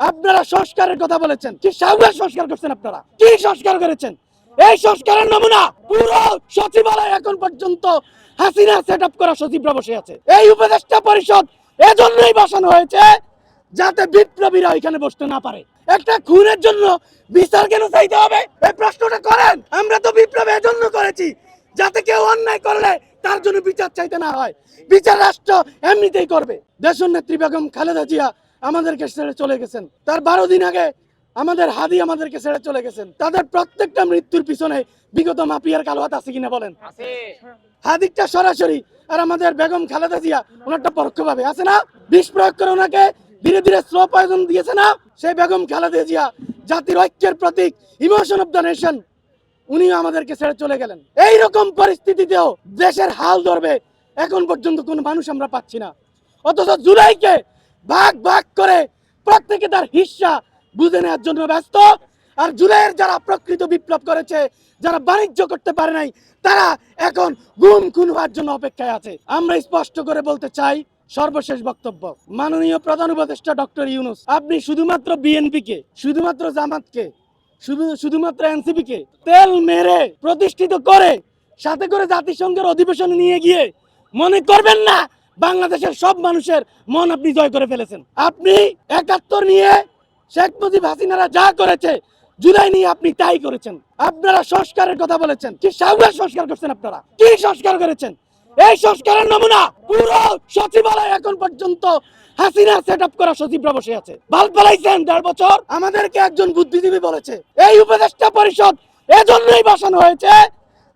আপনারা সংস্কারের কথা বলেছেন, কি সাউয়ার সংস্কার করছেন? আপনারা কি সংস্কার করেছেন? এই সংস্কারের নমুনা পুরো সচিবালয় এখন পর্যন্ত হাসিনা সেটআপ করা সচিবরা বসে আছে। এই উপদেষ্টা পরিষদ এজন্যই বসানো হয়েছে যাতে বিপ্লবীরা এখানে বসতে না পারে। একটা খুনের জন্য বিচার কেন চাইতে হবে? এই প্রশ্নটা করেন। আমরা তো বিপ্লব এজন্য করেছি যাতে কেউ অন্যায় করলে তার জন্য বিচার চাইতে না হয়। বিচার রাষ্ট্র এমনিতেই করবে। দেশনেত্রী বেগম খালেদা জিয়া আমাদেরকে ছেড়ে চলে গেছেন। তার 12 দিন আগে আমাদের হাদি আমাদেরকে ছেড়ে চলে গেছেন। তাদের প্রত্যেকটা মৃত্যুর পিছনে বিগত মাফিয়ার কালো হাত আছে কিনা বলেন? হাদিকটা সরাসরি, আর আমাদের বেগম খালেদা জিয়া ওনারটা পরোক্ষভাবে আছে না? বিষ প্রয়োগ করে ওনাকে ধীরে ধীরে স্লো পয়জন দিয়েছে না? সেই বেগম খালেদা জিয়া জাতির ঐক্যের প্রতীক, ইমোশন অফ দ্য নেশন, উনিও আমাদেরকে ছেড়ে চলে গেলেন। এই রকম পরিস্থিতিতেও দেশের হাল ধরবে এখন পর্যন্ত কোন মানুষ আমরা পাচ্ছি না। অথচ জুলাইকে ভাগ ভাগ করে প্রত্যেকে তার হিস্সা বুঝে নেওয়ার জন্য ব্যস্ত। আর জুলাইয়ের যারা প্রকৃত বিপ্লব করেছে, যারা বাণিজ্য করতে পারে নাই, তারা এখন গুম খুন হওয়ার জন্য অপেক্ষায় আছে। আমরা স্পষ্ট করে বলতে চাই, সর্বশেষ বক্তব্য, মাননীয় প্রধান উপদেষ্টা ডক্টর ইউনূস, আপনি শুধুমাত্র বিএনপিকে, শুধুমাত্র জামাতকে, শুধুমাত্র এনসিপি কে তেল মেরে প্রতিষ্ঠিত করে সাথে করে জাতিসংঘের অধিবেশনে নিয়ে গিয়ে মনে করবেন না বাংলাদেশের সব মানুষের মন আপনি জয় করে ফেলেছেন। আপনি ৭১ নিয়ে শেখ মুজিব হাসিনারা যা করেছে, জুলাই নিয়ে আপনি তাই করেছেন। আপনারা সংস্কারের কথা বলেছেন, কি সাউয়ার সংস্কার করছেন? আপনারা কি সংস্কার করেছেন? এই সংস্কারের নমুনা পুরো সচিবালয় এখন পর্যন্ত হাসিনা সেটআপ করা সচিবরা বসে আছে। ভাল পালাইছেন ১.৫ বছর। আমাদেরকে একজন বুদ্ধিজীবী বলেছে এই উপদেষ্টা পরিষদ এজন্যই বসানো হয়েছে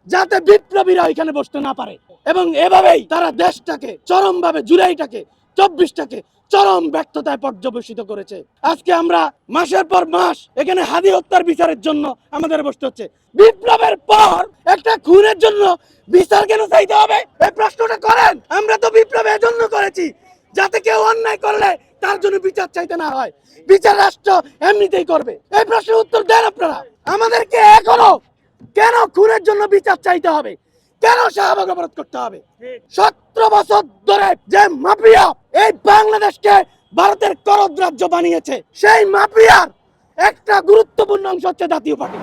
যাতে বিপ্লবীরা এখানে বসতে না পারে, এবং এভাবেই তারা দেশটাকে চরমভাবে, জুলাইটাকে, ২৪টাকে চরম ব্যর্থতায় পর্যবেসিত করেছে। আজকে আমরা মাসের পর মাস এখানে হাদি হত্যার বিচারের জন্য আমাদের বসতে হচ্ছে। বিপ্লবের পর একটা খুনের জন্য বিচার কেন চাইতে হবে? এই প্রশ্নটা করেন। আমরা তো বিপ্লব এজন্য করেছি যাতে কেউ অন্যায় করলে তার জন্য বিচার চাইতে না হয়। বিচার রাষ্ট্র এমনিতেই করবে। এই প্রশ্নের উত্তর দেন আপনারা। আমাদেরকে এখনো কেন খুনের জন্য বিচার চাইতে হবে? কেন শাহবাগ অবরোধ করতে হবে? ১৭ বছর ধরে যে মাফিয়া এই বাংলাদেশকে ভারতের করদ রাজ্য বানিয়েছে, সেই মাফিয়ার একটা গুরুত্বপূর্ণ অংশ হচ্ছে জাতীয় পার্টি।